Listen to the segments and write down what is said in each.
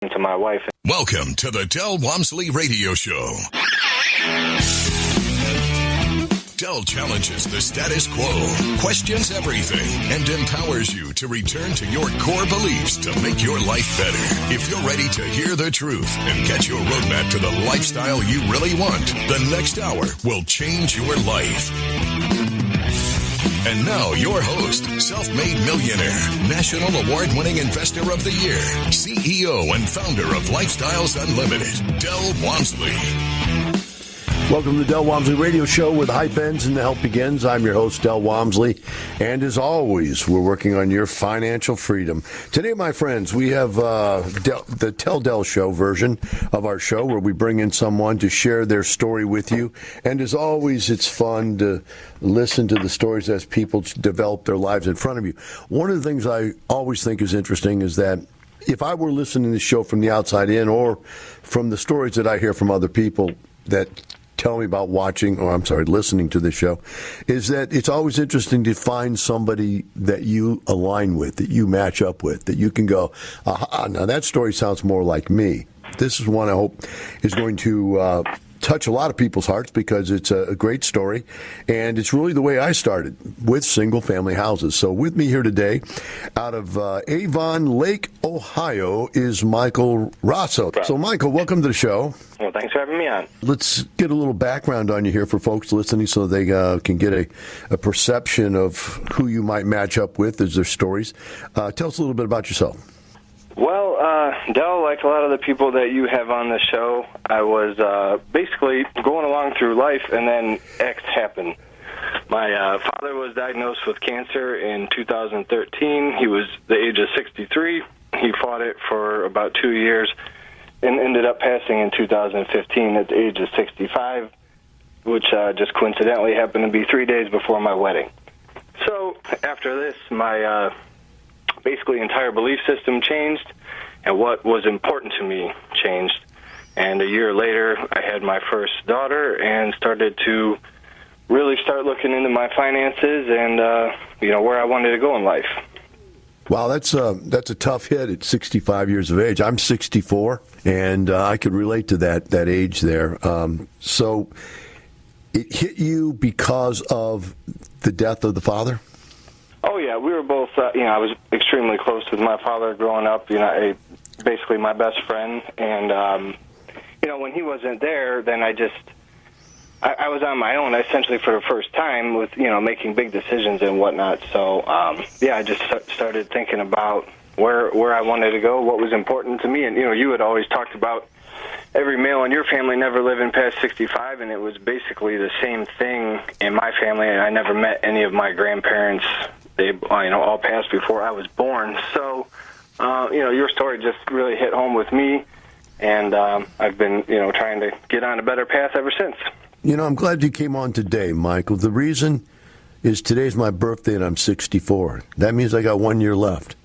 to my wife. Welcome to the Del Walmsley Radio Show. Del challenges the status quo, questions everything, and empowers you to return to your core beliefs to make your life better. If you're ready to hear the truth and get your roadmap to the lifestyle you really want, the next hour will change your life. And now, your host, self-made millionaire, national award-winning investor of the year, CEO and founder of Lifestyles Unlimited, Del Walmsley. Welcome to the Del Walmsley Radio Show, where the hype ends and the help begins. I'm your host, Del Walmsley, and as always, we're working on your financial freedom. Today, my friends, we have the Tell Del Show version of our show, where we bring in someone to share their story with you. And as always, it's fun to listen to the stories as people develop their lives in front of you. One of the things I always think is interesting is that if I were listening to the show from the outside in, or from the stories that I hear from other people that tell me about listening to the show, is that it's always interesting to find somebody that you align with, that you match up with, that you can go, aha, now that story sounds more like me. This is one I hope is going to touch a lot of people's hearts, because it's a great story, and it's really the way I started, with single-family houses. So with me here today, out of Avon Lake, Ohio, is Michael Rosso. So, Michael, welcome to the show. Well, thanks for having me on. Let's get a little background on you here for folks listening, so they can get a perception of who you might match up with as their stories. Tell us a little bit about yourself. Well, Del, like a lot of the people that you have on the show, I was basically going along through life, and then X happened. My father was diagnosed with cancer in 2013. He was the age of 63. He fought it for about 2 years and ended up passing in 2015 at the age of 65, which just coincidentally happened to be 3 days before my wedding. So after this, my basically entire belief system changed, and what was important to me changed. And a year later, I had my first daughter and started to really start looking into my finances and where I wanted to go in life. Wow, that's a tough hit at 65 years of age. I'm 64, and I could relate to that age there. So it hit you because of the death of the father? Oh, yeah, we were both, I was extremely close with my father growing up, basically my best friend. And, when he wasn't there, then I was on my own, essentially, for the first time with, making big decisions and whatnot. So, I just started thinking about where I wanted to go, what was important to me. And, you had always talked about every male in your family never living past 65, and it was basically the same thing in my family. And I never met any of my grandparents. They, all passed before I was born. So, your story just really hit home with me, and I've been, trying to get on a better path ever since. I'm glad you came on today, Michael. The reason is today's my birthday, and I'm 64. That means I got 1 year left.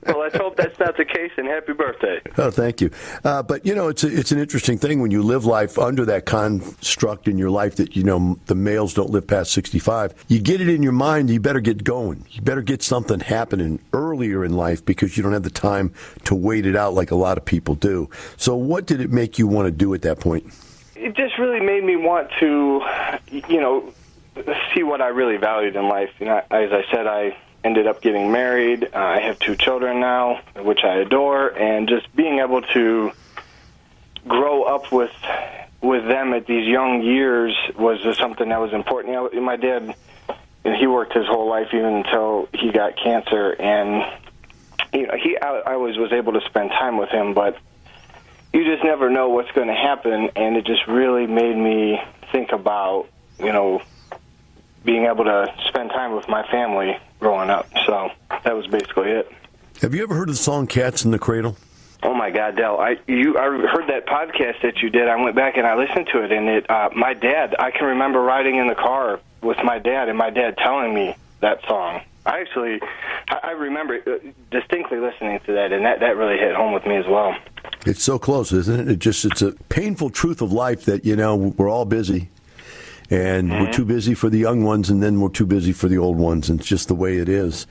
Well, let's hope that's not the case, and happy birthday. Oh, thank you. But, it's an interesting thing when you live life under that construct in your life that, the males don't live past 65. You get it in your mind, you better get going. You better get something happening earlier in life, because you don't have the time to wait it out like a lot of people do. So what did it make you want to do at that point? It just really made me want to, see what I really valued in life. As I said, I ended up getting married. I have 2 children now, which I adore, and just being able to grow up with them at these young years was just something that was important. My dad, he worked his whole life even until he got cancer, and I always was able to spend time with him, but you just never know what's going to happen, and it just really made me think about, being able to spend time with my family growing up. So that was basically it. Have you ever heard of the song Cats in the Cradle? Oh, my God, Del. I heard that podcast that you did. I went back and I listened to it, and my dad, I can remember riding in the car with my dad, and my dad telling me that song. I remember distinctly listening to that, and that really hit home with me as well. It's so close, isn't it? It's a painful truth of life that, we're all busy. And we're too busy for the young ones, and then we're too busy for the old ones, and it's just the way it is.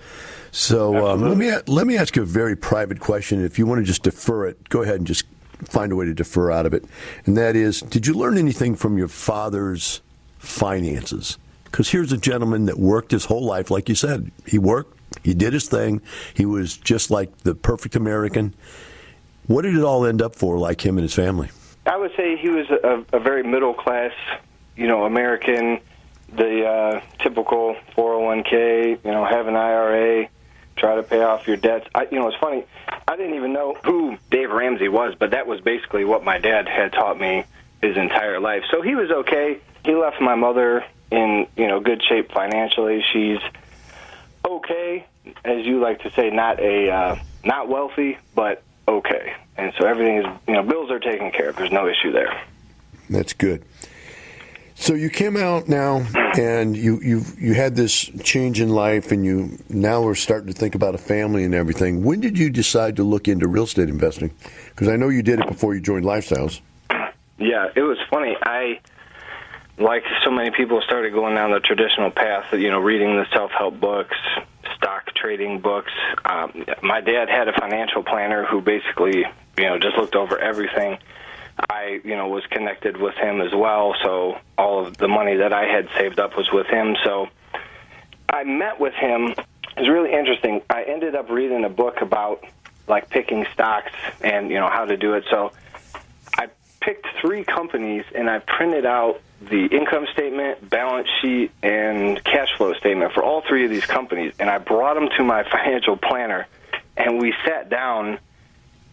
So let me ask you a very private question. If you want to just defer it, go ahead and just find a way to defer out of it. And that is, did you learn anything from your father's finances? Because here's a gentleman that worked his whole life. Like you said, he worked, he did his thing. He was just like the perfect American. What did it all end up for, like him and his family? I would say he was a very middle-class, American, the typical 401k, have an IRA, try to pay off your debts. It's funny, I didn't even know who Dave Ramsey was, but that was basically what my dad had taught me his entire life. So he was okay. He left my mother in, good shape financially. She's okay, as you like to say, not wealthy, but okay. And so everything is, bills are taken care of. There's no issue there. That's good. So you came out now, and you had this change in life, and you now are starting to think about a family and everything. When did you decide to look into real estate investing? Because I know you did it before you joined Lifestyles. Yeah, it was funny. I, like so many people, started going down the traditional path, reading the self-help books, stock trading books. My dad had a financial planner who basically, just looked over everything. I, was connected with him as well, so all of the money that I had saved up was with him. So I met with him. It was really interesting. I ended up reading a book about, picking stocks and, how to do it. So I picked 3 companies, and I printed out the income statement, balance sheet, and cash flow statement for all 3 of these companies, and I brought them to my financial planner, and we sat down.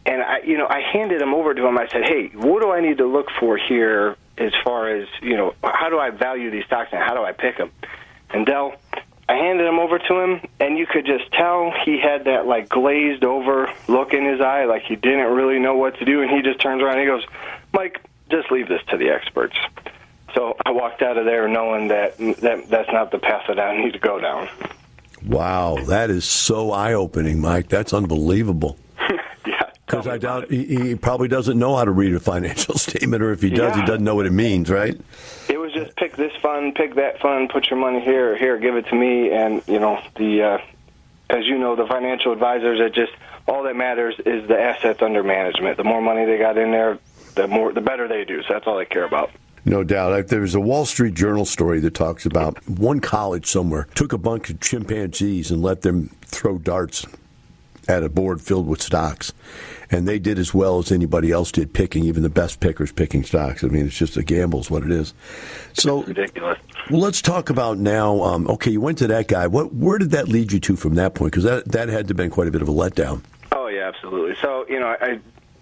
And I handed them over to him. I said, "Hey, what do I need to look for here as far as how do I value these stocks and how do I pick them?" And Del, I handed them over to him, and you could just tell he had that glazed over look in his eye, like he didn't really know what to do. And he just turns around and he goes, "Mike, just leave this to the experts." So I walked out of there knowing that's not the path that I need to go down. Wow, that is so eye-opening, Mike. That's unbelievable. Because I doubt he probably doesn't know how to read a financial statement, or if he does, he doesn't know what it means, right? It was just pick this fund, pick that fund, put your money here, give it to me, and as you know, the financial advisors, all that matters is the assets under management. The more money they got in there, the better they do. So that's all I care about. No doubt. There's a Wall Street Journal story that talks about one college somewhere took a bunch of chimpanzees and let them throw darts at a board filled with stocks. And they did as well as anybody else did picking, even the best pickers picking stocks. I mean, it's just a gamble is what it is. So it's ridiculous. Well, let's talk about now, okay, you went to that guy. Where did that lead you to from that point? Because that had to have been quite a bit of a letdown. Oh, yeah, absolutely. So,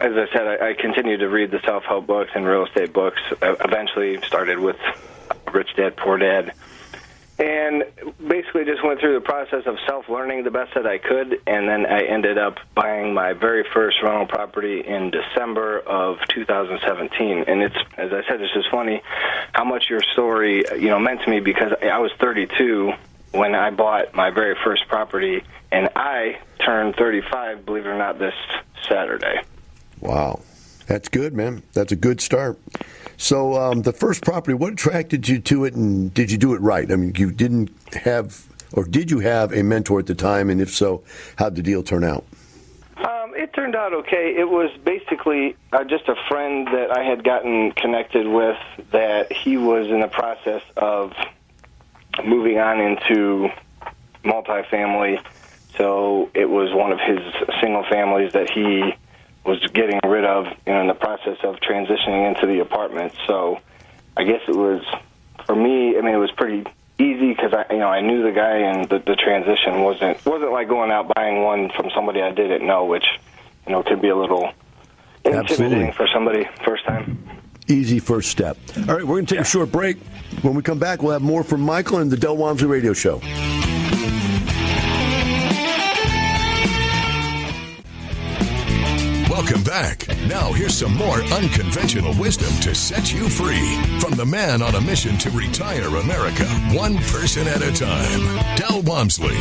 as I said, I continued to read the self-help books and real estate books. I eventually started with Rich Dad, Poor Dad. And basically just went through the process of self-learning the best that I could, and then I ended up buying my very first rental property in December of 2017. And it's, as I said, it's just funny how much your story, meant to me, because I was 32 when I bought my very first property, and I turned 35, believe it or not, this Saturday. Wow. That's good, man. That's a good start. So the first property, what attracted you to it, and did you do it right? I mean, you didn't have, or did you have a mentor at the time, and if so, how'd the deal turn out? It turned out okay. It was basically just a friend that I had gotten connected with, that he was in the process of moving on into multifamily. So it was one of his single families that he was getting rid of, in the process of transitioning into the apartment. So I guess it was, for me, it was pretty easy because I knew the guy, and the transition wasn't like going out buying one from somebody I didn't know, which, could be a little intimidating for somebody first time. Easy first step. All right, we're going to take a short break. When we come back, we'll have more from Michael and the Del Walmsley Radio Show. Welcome back. Now here's some more unconventional wisdom to set you free from the man on a mission to retire America, one person at a time, Del Walmsley.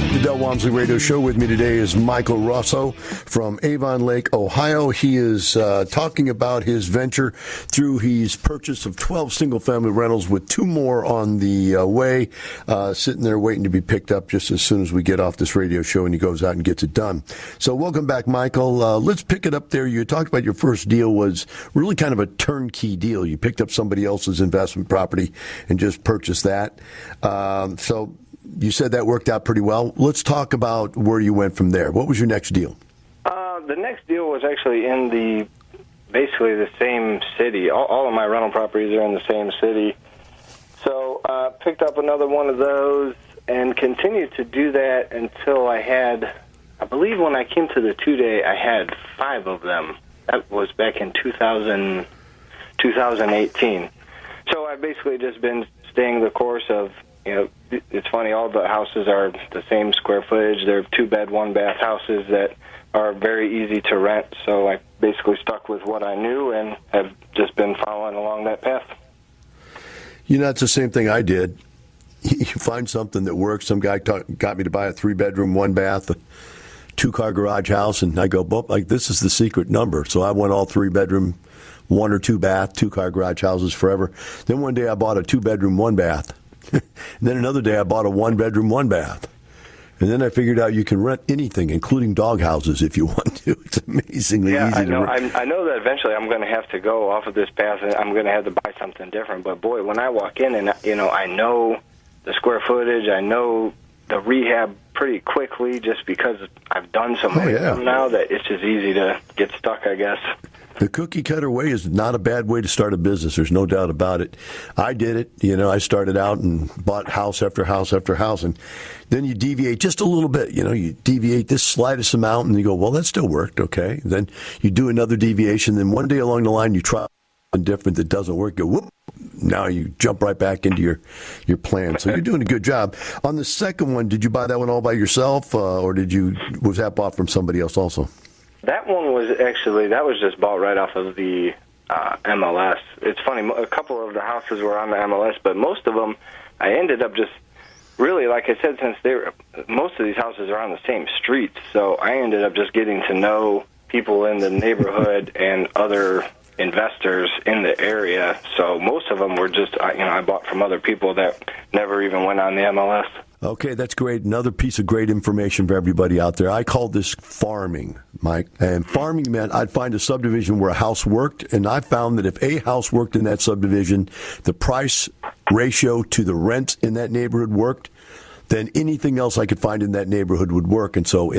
The Del Walmsley Radio Show. With me today is Michael Rosso from Avon Lake, Ohio. He is talking about his venture through his purchase of 12 single-family rentals with 2 more on the way, sitting there waiting to be picked up just as soon as we get off this radio show, and he goes out and gets it done. So welcome back, Michael. Let's pick it up there. You talked about your first deal was really kind of a turnkey deal. You picked up somebody else's investment property and just purchased that. So you said that worked out pretty well. Let's talk about where you went from there. What was your next deal? The next deal was actually in basically the same city. All of my rental properties are in the same city. So picked up another one of those and continued to do that until I believe when I came to the 2-day, I had 5 of them. That was back in 2018. So I've basically just been staying the course of, it's funny, all the houses are the same square footage. They're 2-bed, 1-bath houses that are very easy to rent. So I basically stuck with what I knew and have just been following along that path. It's the same thing I did. You find something that works. Some guy got me to buy a 3-bedroom, 1-bath, 2-car garage house, and I go, this is the secret number. So I went all 3-bedroom, 1 or 2-bath, 2-car garage houses forever. Then one day I bought a 2-bedroom, 1-bath. And then another day I bought a 1-bedroom, 1-bath. And then I figured out you can rent anything, including dog houses, if you want to. It's amazingly easy to rent. I know that eventually I'm going to have to go off of this path, and I'm going to have to buy something different. But, boy, when I walk in and, I know the square footage, I know the rehab pretty quickly just because I've done so many of them now that it's just easy to get stuck, I guess. The cookie-cutter way is not a bad way to start a business. There's no doubt about it. I did it. I started out and bought house after house after house, and then you deviate just a little bit. You deviate this slightest amount, and you go, well, that still worked, okay. Then you do another deviation. Then one day along the line, you try something different that doesn't work. Go, whoop. Now you jump right back into your plan. So you're doing a good job. On the second one, did you buy that one all by yourself, or was that bought from somebody else also? That one was just bought right off of the MLS. It's funny, a couple of the houses were on the MLS, but most of them, I ended up just really, like I said, since most of these houses are on the same streets, so I ended up just getting to know people in the neighborhood and other investors in the area. So most of them were just, I bought from other people that never even went on the MLS. Okay, that's great. Another piece of great information for everybody out there. I call this farming, Mike. And farming meant I'd find a subdivision where a house worked, and I found that if a house worked in that subdivision, the price ratio to the rent in that neighborhood worked, then anything else I could find in that neighborhood would work. And so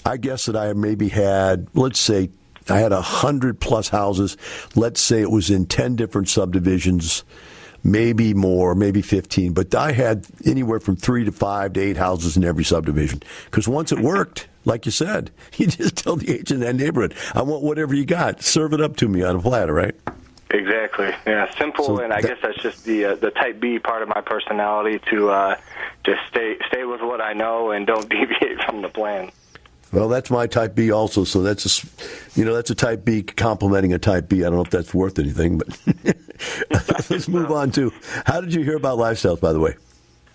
I guess that I maybe had, let's say, I had 100-plus houses. Let's say it was in 10 different subdivisions, maybe more, maybe 15. But I had anywhere from 3 to 5 to 8 houses in every subdivision. Because once it worked, like you said, you just tell the agent in that neighborhood, I want whatever you got. Serve it up to me on a platter, right? Exactly. Yeah, simple, so and I guess that's just the type B part of my personality to just stay with what I know and don't deviate from the plan. Well, that's my type B also, so that's a type B complimenting a type B. I don't know if that's worth anything, but let's move on to, how did you hear about Lifestyles, by the way?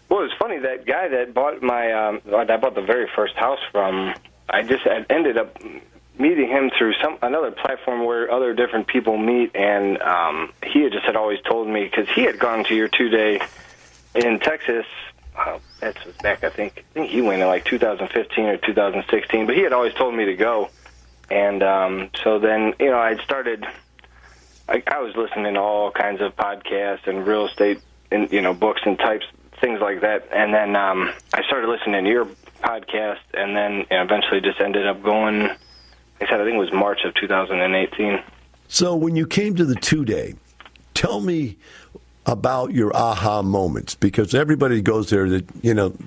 Well, it's funny, that guy that bought I bought the very first house from, I ended up meeting him through another platform where other different people meet, and he had always told me, because he had gone to your 2-day in Texas. That was back, I think he went in like 2015 or 2016, but he had always told me to go. And so then, I was listening to all kinds of podcasts and real estate and, books and types, things like that. And then I started listening to your podcast, and then eventually just ended up going, like I said, I think it was March of 2018. So when you came to the 2-day, tell me about your aha moments, because everybody goes there that,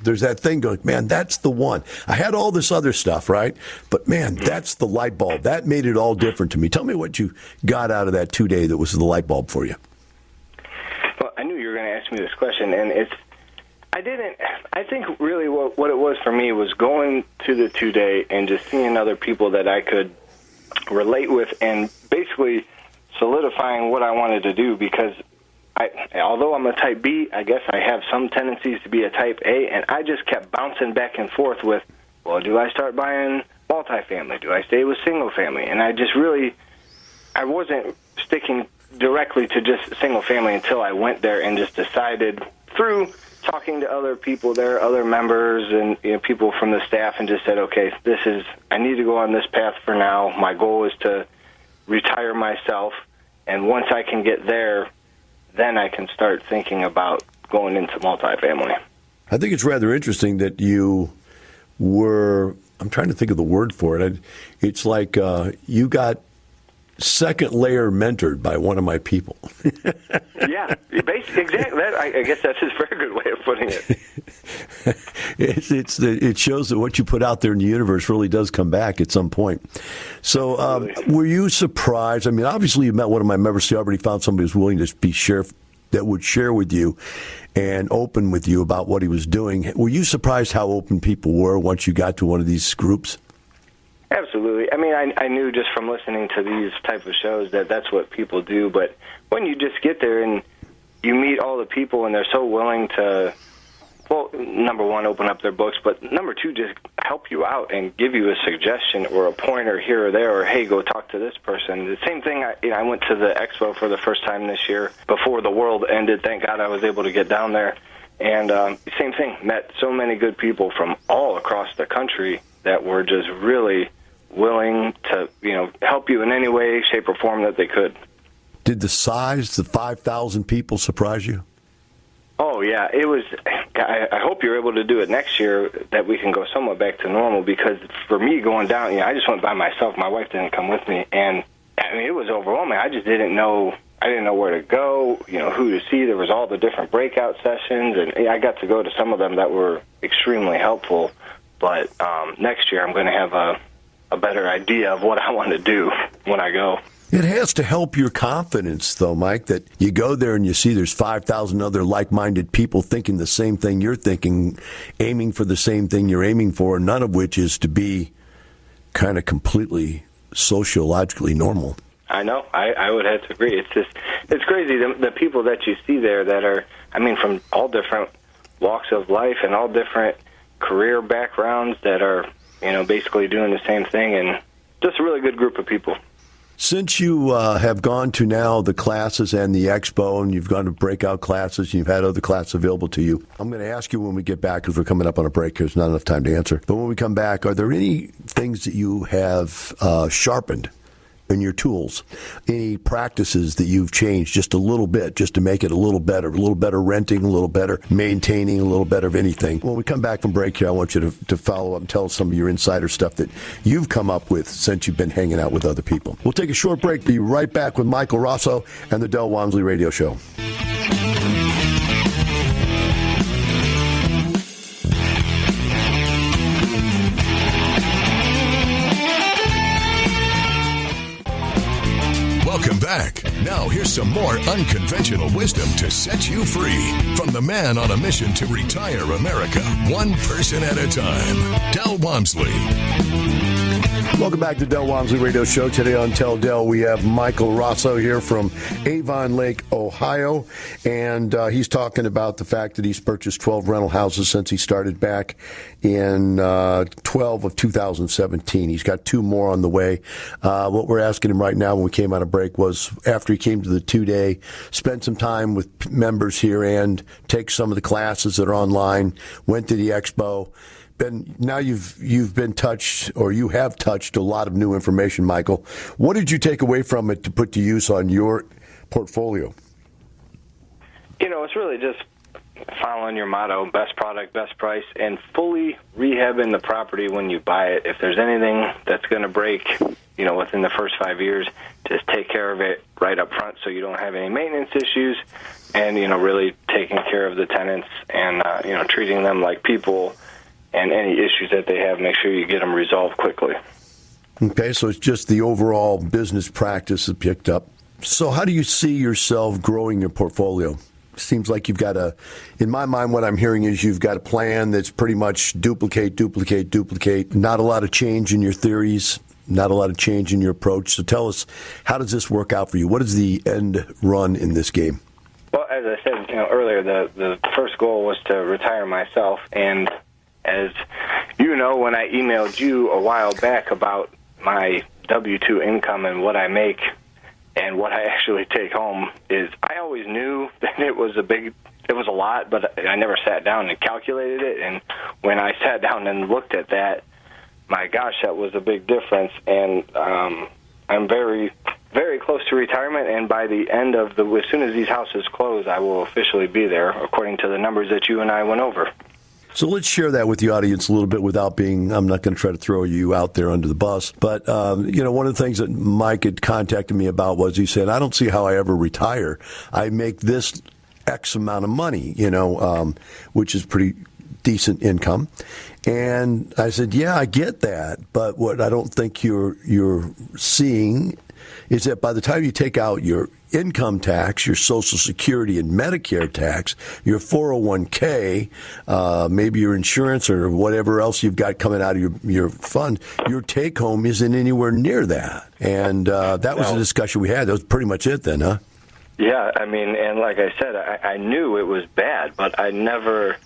there's that thing going, man, that's the one. I had all this other stuff, right? But, man, that's the light bulb. That made it all different to me. Tell me what you got out of that 2-day that was the light bulb for you. Well, I knew you were going to ask me this question, and I think really what it was for me was going to the 2-day and just seeing other people that I could relate with and basically solidifying what I wanted to do, because although I'm a type B, I guess I have some tendencies to be a type A, and I just kept bouncing back and forth with, well, do I start buying multifamily? Do I stay with single family? And I wasn't sticking directly to just single family until I went there and just decided through talking to other people there, other members and people from the staff, and just said, okay, I need to go on this path for now. My goal is to retire myself, and once I can get there, then I can start thinking about going into multifamily. I think it's rather interesting that you were, I'm trying to think of the word for it. It's like you got second layer mentored by one of my people. Yeah, basically, exactly. I guess that's a very good way of putting it. It shows that what you put out there in the universe really does come back at some point. So were you surprised? I mean, obviously you met one of my members, so you already found somebody who's willing to that would share with you and open with you about what he was doing. Were you surprised how open people were once you got to one of these groups? Absolutely. I mean, I knew just from listening to these type of shows that that's what people do. But when you just get there and you meet all the people and they're so willing to, well, number one, open up their books, but number two, just help you out and give you a suggestion or a pointer here or there, or, hey, go talk to this person. The same thing, I went to the expo for the first time this year before the world ended. Thank God I was able to get down there. And same thing, met so many good people from all across the country that were just really willing to, help you in any way, shape, or form that they could. Did the size, the 5,000 people, surprise you? Oh, yeah. It was. I hope you're able to do it next year, that we can go somewhat back to normal, because for me going down, I just went by myself. My wife didn't come with me, and I mean, it was overwhelming. I just didn't know. I didn't know where to go, who to see. There was all the different breakout sessions, and I got to go to some of them that were extremely helpful. But next year I'm going to have a better idea of what I want to do when I go. It has to help your confidence, though, Mike, that you go there and you see there's 5,000 other like-minded people thinking the same thing you're thinking, aiming for the same thing you're aiming for, none of which is to be kind of completely sociologically normal. I know. I would have to agree. It's crazy, the people that you see there that are, from all different walks of life and all different career backgrounds that are, basically doing the same thing, and just a really good group of people. Since you have gone to now the classes and the expo, and you've gone to breakout classes, and you've had other classes available to you, I'm going to ask you when we get back, because we're coming up on a break. There's not enough time to answer. But when we come back, are there any things that you have sharpened in your tools? Any practices that you've changed just a little bit, just to make it a little better renting, a little better maintaining, a little better of anything? When we come back from break here, I want you to follow up and tell us some of your insider stuff that you've come up with since you've been hanging out with other people. We'll take a short break. Be right back with Michael Rosso and the Del Walmsley Radio Show. Welcome back. Now here's some more unconventional wisdom to set you free from the man on a mission to retire America, one person at a time, Del Walmsley. Welcome back to Del Walmsley Radio Show. Today on Tell Del, we have Michael Rosso here from Avon Lake, Ohio, and he's talking about the fact that he's purchased 12 rental houses since he started back in 12 of 2017. He's got 2 more on the way. What we're asking him right now when we came out of break was, after he came to the 2-day, spend some time with members here and take some of the classes that are online, went to the expo. Now you've been touched, or you have touched a lot of new information, Michael. What did you take away from it to put to use on your portfolio? It's really just following your motto, best product, best price, and fully rehabbing the property when you buy it. If there's anything that's going to break, within the first 5 years, just take care of it right up front so you don't have any maintenance issues, and, really taking care of the tenants and, treating them like people. And any issues that they have, make sure you get them resolved quickly. Okay, so it's just the overall business practice that picked up. So how do you see yourself growing your portfolio? Seems like you've got in my mind, what I'm hearing is you've got a plan that's pretty much duplicate. Not a lot of change in your theories, not a lot of change in your approach. So tell us, how does this work out for you? What is the end run in this game? Well, as I said, earlier, the first goal was to retire myself. And as you know, when I emailed you a while back about my W-2 income and what I make and what I actually take home, is I always knew that it was a lot, but I never sat down and calculated it. And when I sat down and looked at that, my gosh, that was a big difference. And I'm very, very close to retirement, and by the end of as soon as these houses close, I will officially be there, according to the numbers that you and I went over. So let's share that with the audience a little bit without I'm not going to try to throw you out there under the bus. But, one of the things that Mike had contacted me about was he said, I don't see how I ever retire. I make this X amount of money, which is pretty decent income. And I said, yeah, I get that. But what I don't think you're seeing is that by the time you take out your income tax, your Social Security and Medicare tax, your 401k, maybe your insurance or whatever else you've got coming out of your fund, your take home isn't anywhere near that. And that was the discussion we had. That was pretty much it then, huh? Yeah, and like I said, I knew it was bad, but I never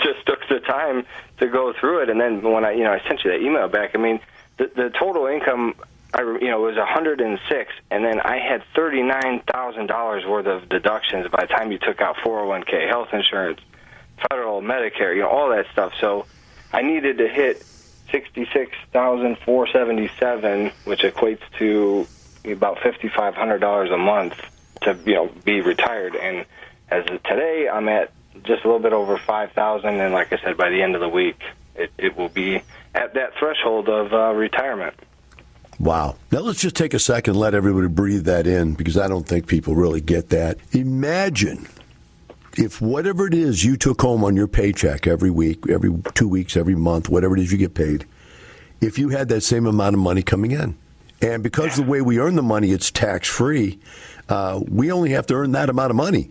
just took the time to go through it. And then when I sent you that email back, the total income, it was 106, and then I had $39,000 worth of deductions by the time you took out 401k, health insurance, federal Medicare, all that stuff. So I needed to hit $66,477, which equates to about $5,500 a month to be retired. And as of today, I'm at just a little bit over 5,000, and like I said, by the end of the week, it will be at that threshold of retirement. Wow. Now let's just take a second and let everybody breathe that in, because I don't think people really get that. Imagine if whatever it is you took home on your paycheck every week, every 2 weeks, every month, whatever it is you get paid, if you had that same amount of money coming in. And because the way we earn the money, it's tax-free, we only have to earn that amount of money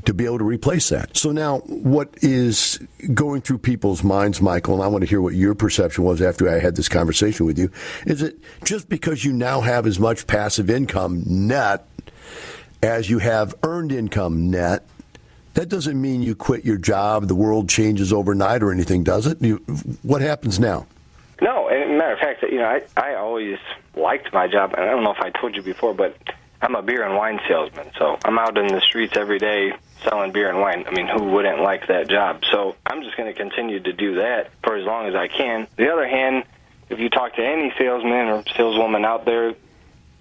to be able to replace that. So now what is going through people's minds, Michael, and I want to hear what your perception was after I had this conversation with you, is it just because you now have as much passive income net as you have earned income net, that doesn't mean you quit your job, the world changes overnight or anything, does it? What happens now? No, and as a matter of fact, I always liked my job, and I don't know if I told you before, but I'm a beer and wine salesman, so I'm out in the streets every day selling beer and wine. Who wouldn't like that job? So I'm just going to continue to do that for as long as I can. The other hand, if you talk to any salesman or saleswoman out there,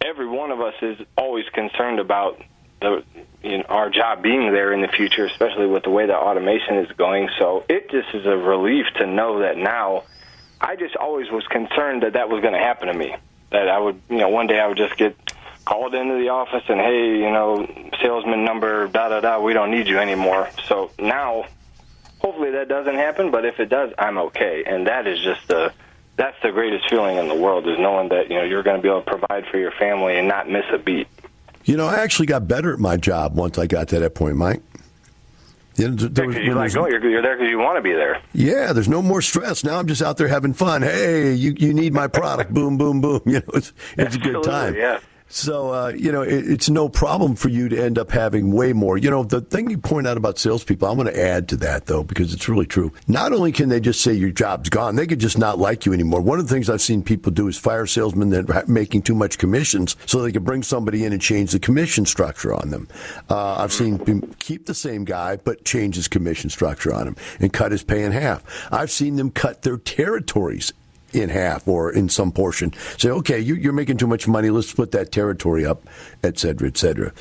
every one of us is always concerned about our job being there in the future, especially with the way that automation is going. So it just is a relief to know that now. I just always was concerned that was going to happen to me, that I would, one day I would just get called into the office and, hey, salesman number, da-da-da, we don't need you anymore. So now, hopefully that doesn't happen, but if it does, I'm okay. And that is that's the greatest feeling in the world, is knowing that, you're going to be able to provide for your family and not miss a beat. I actually got better at my job once I got to that point, Mike. You're there because you want to be there. Yeah, there's no more stress. Now I'm just out there having fun. Hey, you need my product. Boom, boom, boom. It's a good time. Yeah. So, it's no problem for you to end up having way more. The thing you point out about salespeople, I'm going to add to that, though, because it's really true. Not only can they just say your job's gone, they could just not like you anymore. One of the things I've seen people do is fire salesmen that are making too much commissions so they can bring somebody in and change the commission structure on them. I've seen them keep the same guy, but change his commission structure on him and cut his pay in half. I've seen them cut their territories in half or in some portion. Say, okay, you're making too much money, let's split that territory up, et cetera, et cetera.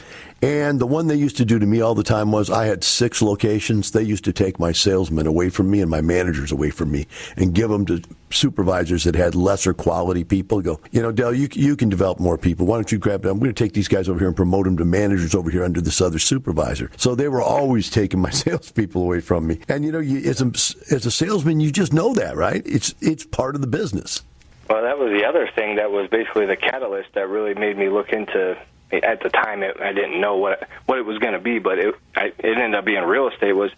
And the one they used to do to me all the time was I had 6 locations. They used to take my salesmen away from me and my managers away from me and give them to supervisors that had lesser quality people. Go, Dell, you can develop more people. Why don't you grab them? I'm going to take these guys over here and promote them to managers over here under this other supervisor. So they were always taking my salespeople away from me. And, as a salesman, you just know that, right? It's part of the business. Well, that was the other thing that was basically the catalyst that really made me look into. At the time, I didn't know what it was going to be, but it ended up being real estate. Was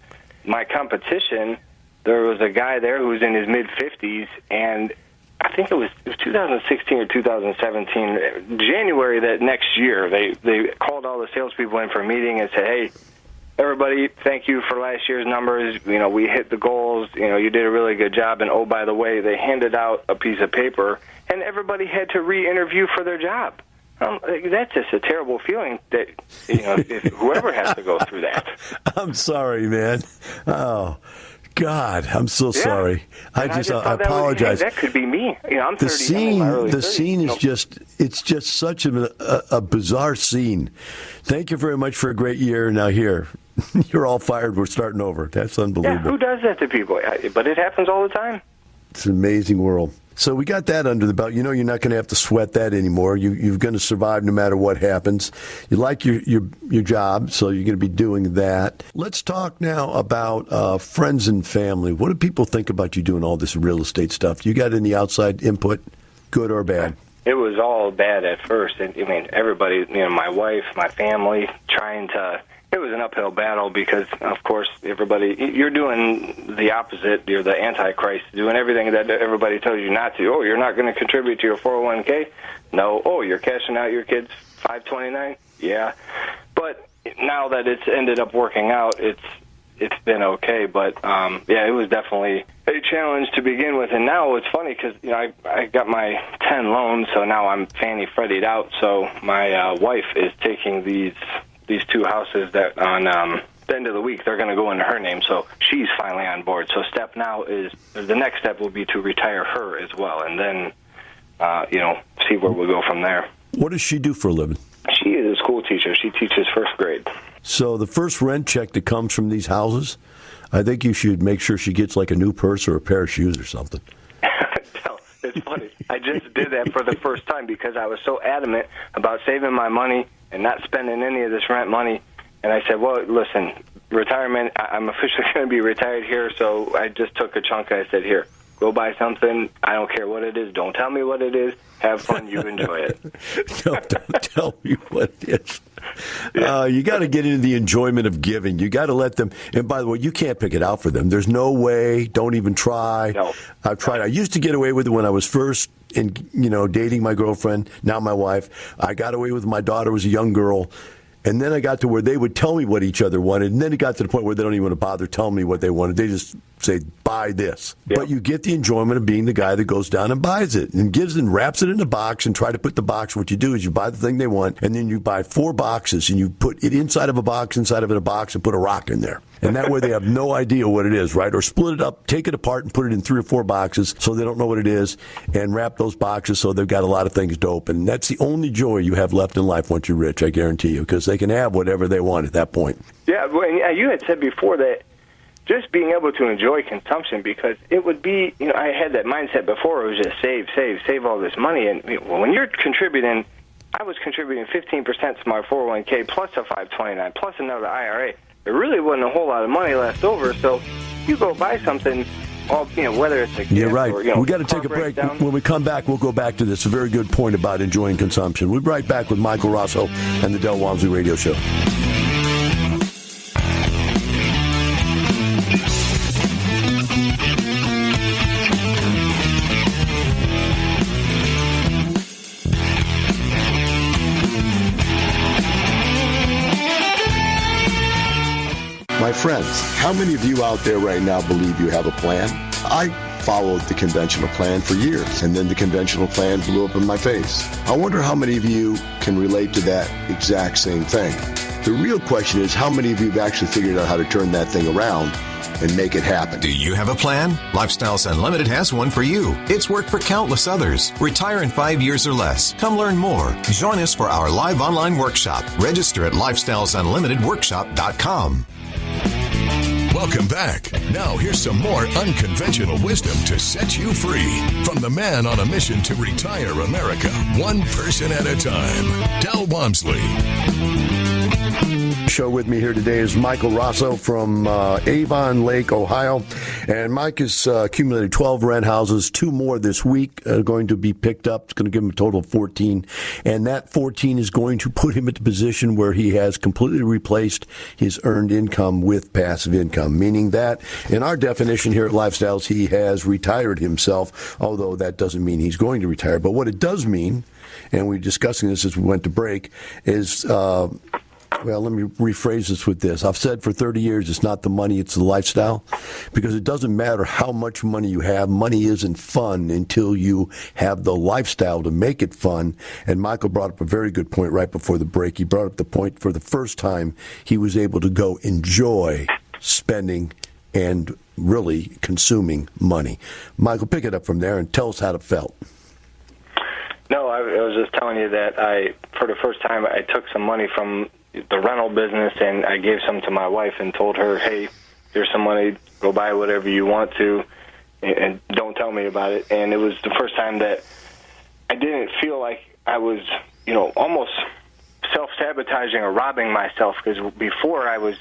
my competition. There was a guy there who was in his mid-50s, and I think it was 2016 or 2017, January that next year, they called all the salespeople in for a meeting and said, hey, everybody, thank you for last year's numbers. We hit the goals. You did a really good job. And, oh, by the way, they handed out a piece of paper, and everybody had to re-interview for their job. That's just a terrible feeling that, if whoever has to go through that. I'm sorry, man. Oh, God, I'm so sorry. I apologize. That could be me. I'm 30. The scene is it's just such a bizarre scene. Thank you very much for a great year. Now here, you're all fired. We're starting over. That's unbelievable. Yeah, who does that to people? But it happens all the time. It's an amazing world. So we got that under the belt. You're not going to have to sweat that anymore. You're going to survive no matter what happens. You like your job, so you're going to be doing that. Let's talk now about friends and family. What do people think about you doing all this real estate stuff? You got any outside input, good or bad? It was all bad at first. Everybody, my wife, my family, trying to... It was an uphill battle because, of course, you're doing the opposite. You're the Antichrist, doing everything that everybody tells you not to. Oh, you're not going to contribute to your 401k? No. Oh, you're cashing out your kids' 529? Yeah. But now that it's ended up working out, it's been okay. But, it was definitely a challenge to begin with. And now it's funny because, I got my 10 loans, so now I'm Fannie Freddie'd out. So my wife is taking these 2 houses that on the end of the week, they're going to go into her name. So she's finally on board. So the next step will be to retire her as well. And then, see where we'll go from there. What does she do for a living? She is a school teacher. She teaches first grade. So the first rent check that comes from these houses, I think you should make sure she gets like a new purse or a pair of shoes or something. It's funny. I just did that for the first time because I was so adamant about saving my money and not spending any of this rent money. And I said, well, listen, retirement, I'm officially going to be retired here. So I just took a chunk and I said, here, go buy something. I don't care what it is. Don't tell me what it is. Have fun. You enjoy it. No, don't tell me what it is. Yeah. You got to get into the enjoyment of giving. You got to let them. And by the way, you can't pick it out for them. There's no way. Don't even try. No. I've tried. I used to get away with it when I was first dating my girlfriend, now my wife. I got away with my daughter was a young girl. And then I got to where they would tell me what each other wanted. And then it got to the point where they don't even want to bother telling me what they wanted. They just say, buy this. Yep. But you get the enjoyment of being the guy that goes down and buys it and gives and wraps it in a box and try to put the box. What you do is you buy the thing they want, and then you buy 4 boxes, and you put it inside of a box, and put a rock in there. And that way they have no idea what it is, right? Or split it up, take it apart, and put it in 3 or 4 boxes so they don't know what it is, and wrap those boxes so they've got a lot of things to open. And that's the only joy you have left in life once you're rich, I guarantee you, because they can have whatever they want at that point. Yeah, well, you had said before that just being able to enjoy consumption, because it would be, I had that mindset before. It was just save all this money. And when you're contributing, I was contributing 15% to my 401k plus a 529 plus another IRA. There really wasn't a whole lot of money left over. So you go buy something, whether it's a gift. You're right. Or, we got to take a break. When we come back, we'll go back to this. A very good point about enjoying consumption. We'll be right back with Michael Rosso and the Del Walmsley Radio Show. My friends, how many of you out there right now believe you have a plan? I followed the conventional plan for years, and then the conventional plan blew up in my face. I wonder how many of you can relate to that exact same thing. The real question is, how many of you have actually figured out how to turn that thing around and make it happen? Do you have a plan? Lifestyles Unlimited has one for you. It's worked for countless others. Retire in 5 years or less. Come learn more. Join us for our live online workshop. Register at lifestylesunlimitedworkshop.com. Welcome back. Now here's some more unconventional wisdom to set you free from the man on a mission to retire America, one person at a time, Del Walmsley. Show with me here today is Michael Rosso from Avon Lake, Ohio. And Mike has accumulated 12 rent houses. 2 more this week are going to be picked up. It's going to give him a total of 14. And that 14 is going to put him at the position where he has completely replaced his earned income with passive income, meaning that in our definition here at Lifestyles, he has retired himself, although that doesn't mean he's going to retire. But what it does mean, and we were discussing this as we went to break, is Well, let me rephrase this with this. I've said for 30 years it's not the money, it's the lifestyle. Because it doesn't matter how much money you have. Money isn't fun until you have the lifestyle to make it fun. And Michael brought up a very good point right before the break. He brought up the point for the first time he was able to go enjoy spending and really consuming money. Michael, pick it up from there and tell us how it felt. No, I was just telling you that for the first time, I took some money from the rental business and I gave some to my wife and told her, hey, here's some money, go buy whatever you want to, and don't tell me about it. And it was the first time that I didn't feel like I was, almost self-sabotaging or robbing myself, because before I was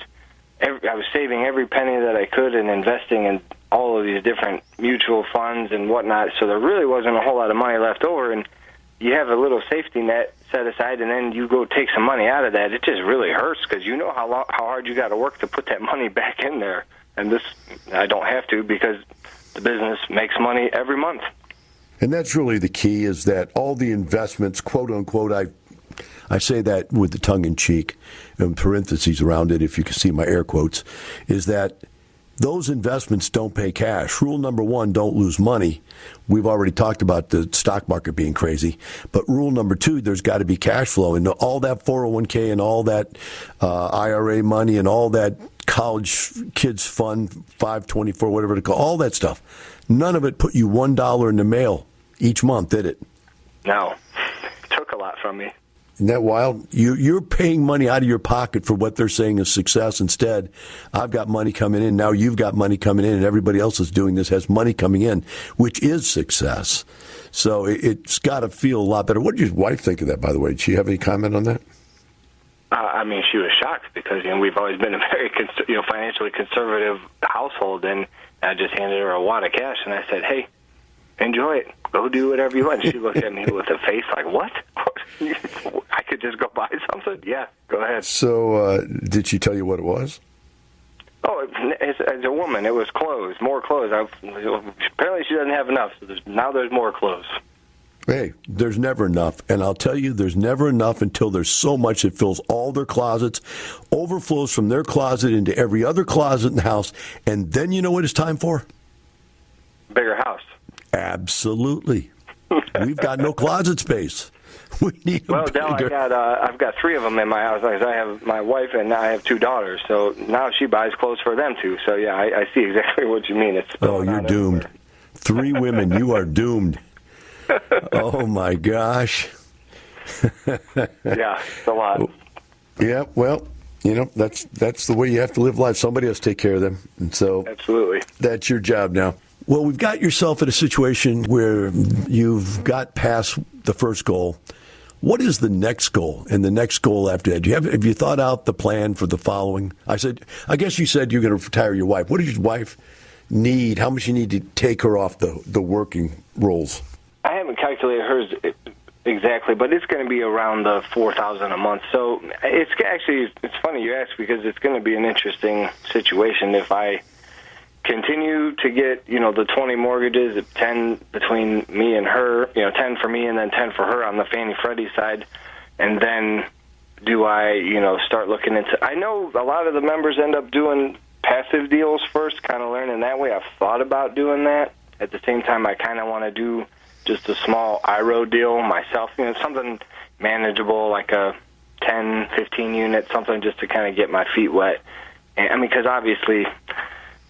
saving every penny that I could and investing in all of these different mutual funds and whatnot, so there really wasn't a whole lot of money left over, and you have a little safety net set aside, and then you go take some money out of that. It just really hurts, because you know how hard you got to work to put that money back in there. And this, I don't have to, because the business makes money every month. And that's really the key, is that all the investments, quote unquote, I say that with the tongue in cheek, and parentheses around it, if you can see my air quotes, is that those investments don't pay cash. Rule number one, don't lose money. We've already talked about the stock market being crazy. But rule number two, there's got to be cash flow. And all that 401k and all that IRA money and all that college kids fund, 524, whatever to call, all that stuff, none of it put you $1 in the mail each month, did it? No. It took a lot from me. Isn't that wild? You're paying money out of your pocket for what they're saying is success. Instead, I've got money coming in. Now you've got money coming in, and everybody else is doing this, has money coming in, which is success. So it's got to feel a lot better. What did your wife think of that, by the way? Did she have any comment on that? She was shocked, because we've always been a very financially conservative household, and I just handed her a wad of cash, and I said, hey, enjoy it. Go do whatever you want. She looked at me with a face like, what? I could just go buy something? Yeah, go ahead. So did she tell you what it was? Oh, as a woman, it was clothes, more clothes. Apparently she doesn't have enough, so now there's more clothes. Hey, there's never enough. And I'll tell you, there's never enough until there's so much that fills all their closets, overflows from their closet into every other closet in the house. And then you know what it's time for? Bigger house. Absolutely. We've got no closet space. We need Well, Del, I've got 3 of them in my house. I have my wife and I have 2 daughters. So now she buys clothes for them too. So yeah, I see exactly what you mean. You're doomed. Everywhere. 3 women, you are doomed. Oh my gosh. Yeah, it's a lot. Yeah, well, that's the way you have to live life. Somebody else take care of them. And so absolutely, that's your job now. Well, we've got yourself in a situation where you've got past the first goal. What is the next goal and the next goal after that? Have you thought out the plan for the following? I guess you said you're going to retire your wife. What does your wife need? How much you need to take her off the working roles? I haven't calculated hers exactly, but it's going to be around the $4,000 a month. So it's funny you ask, because it's going to be an interesting situation if I continue to get, the 20 mortgages, 10 between me and her, 10 for me and then 10 for her on the Fannie Freddie side. And then do I, start looking into, I know a lot of the members end up doing passive deals first, kind of learning that way. I've thought about doing that. At the same time, I kind of want to do just a small IRO deal myself, something manageable, like a 10, 15 unit, something just to kind of get my feet wet. And because obviously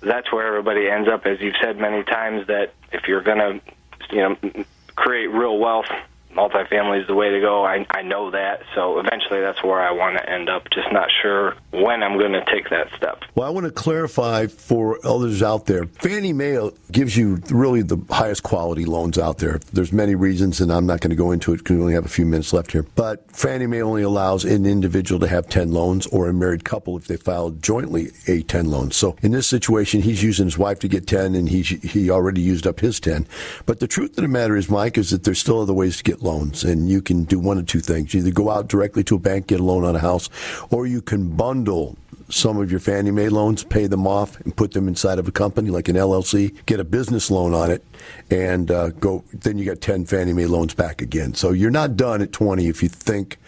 that's where everybody ends up, as you've said many times, that if you're going to, create real wealth, multifamily is the way to go. I know that, so eventually that's where I want to end up, just not sure when I'm going to take that step. Well, I want to clarify for others out there, Fannie Mae gives you really the highest quality loans out there. There's many reasons, and I'm not going to go into it because we only have a few minutes left here. But Fannie Mae only allows an individual to have 10 loans, or a married couple if they filed jointly 10 loans. So in this situation, he's using his wife to get 10, and he already used up his 10. But the truth of the matter is, Mike, is that there's still other ways to get loans, and you can do one of two things. You either go out directly to a bank, get a loan on a house, or you can bundle some of your Fannie Mae loans, pay them off, and put them inside of a company like an LLC, get a business loan on it, and go. Then you got 10 Fannie Mae loans back again. So you're not done at 20 if you think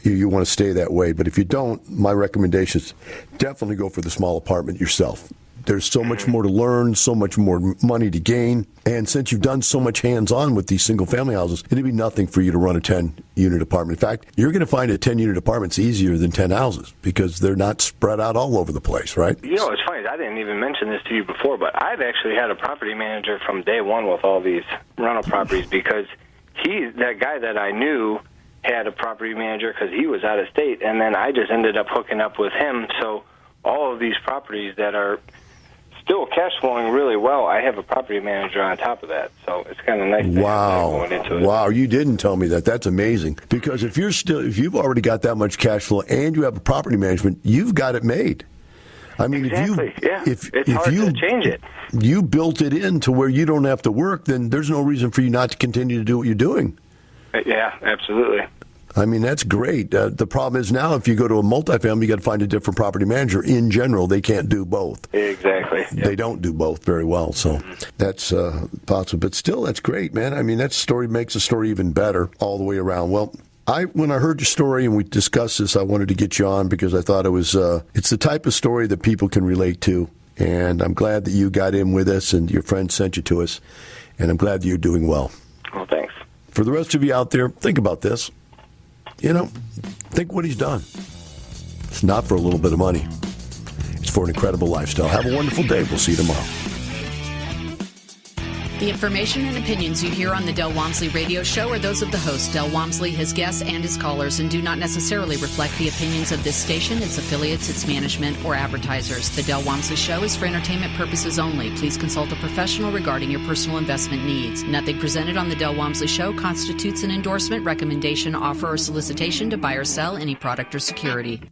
you want to stay that way. But if you don't, my recommendation is definitely go for the small apartment yourself. There's so much more to learn, so much more money to gain. And since you've done so much hands-on with these single-family houses, it'd be nothing for you to run a 10-unit apartment. In fact, you're going to find a 10-unit apartment's easier than 10 houses because they're not spread out all over the place, right? You know, it's funny. I didn't even mention this to you before, but I've actually had a property manager from day one with all these rental properties because that guy that I knew had a property manager because he was out of state, and then I just ended up hooking up with him. So all of these properties that are still cash flowing really well, I have a property manager on top of that. So it's kind of nice to have that going into it. Wow, you didn't tell me that. That's amazing. Because if you've already got that much cash flow and you have a property management, you've got it made. I mean, exactly. if it's hard to change it. You built it in to where you don't have to work, then there's no reason for you not to continue to do what you're doing. Yeah, absolutely. I mean, that's great. The problem is now if you go to a multifamily, you got to find a different property manager. In general, they can't do both. Exactly. Yep. They don't do both very well, so that's possible. But still, that's great, man. I mean, that story makes the story even better all the way around. Well, when I heard your story and we discussed this, I wanted to get you on because I thought it's the type of story that people can relate to. And I'm glad that you got in with us and your friend sent you to us. And I'm glad that you're doing well. Well, thanks. For the rest of you out there, think about this. You know, think what he's done. It's not for a little bit of money. It's for an incredible lifestyle. Have a wonderful day. We'll see you tomorrow. The information and opinions you hear on the Del Walmsley radio show are those of the host, Del Walmsley, his guests, and his callers, and do not necessarily reflect the opinions of this station, its affiliates, its management, or advertisers. The Del Walmsley show is for entertainment purposes only. Please consult a professional regarding your personal investment needs. Nothing presented on the Del Walmsley show constitutes an endorsement, recommendation, offer, or solicitation to buy or sell any product or security.